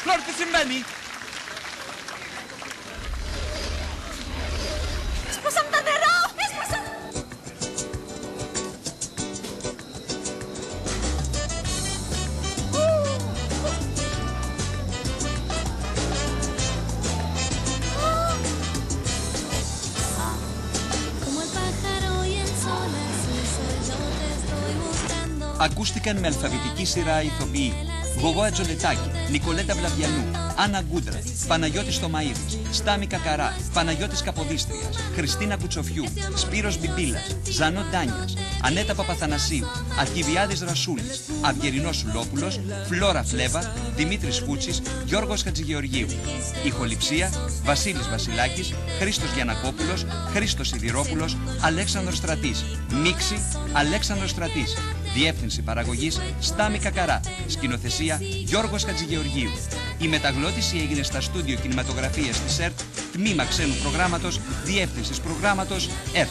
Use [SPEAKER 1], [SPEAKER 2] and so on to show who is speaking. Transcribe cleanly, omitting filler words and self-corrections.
[SPEAKER 1] Φλόρ, τι συμβαίνει?
[SPEAKER 2] Έσπασαν τα νερό! Έσπασαν!
[SPEAKER 1] Ακούστηκαν με αλφαβητική σειρά ηθοποιοί: Γογό Ατζολετάκη, Νικολέτα Βλαβιανού, Άννα Γκούντρα, Παναγιώτης Θωμαΐδης, Στάμι Κακαρά, Παναγιώτης Καποδίστριας, Χριστίνα Κουτσοφιού, Σπύρος Μπιμπίλας, Ζανό Ντάνιας, Ανέτα Παπαθανασίου, Αλκιβιάδης Ρασούλης, Αυγερινός Σουλόπουλος, Φλόρα Φλέβα, Δημήτρης Φούτσης, Γιώργος Χατζηγεωργίου. Ηχοληψία: Βασίλης Βασιλάκης, Χρήστος Γιαννακόπουλος, Χρήστος Σιδηρόπουλος, Αλέξανδρος Στρατής. Μίξη: Αλέξανδρος Στρατής. Διεύθυνση παραγωγής: Στάμι Κακαρά. Σκηνοθεσία: Γιώργος Χατζηγεωργίου. Η μεταγλώτηση έγινε στα στούντιο κινηματογραφίας της ΕΡΤ, τμήμα ξένου προγράμματος, διεύθυνσης προγράμματος ΕΡΤ.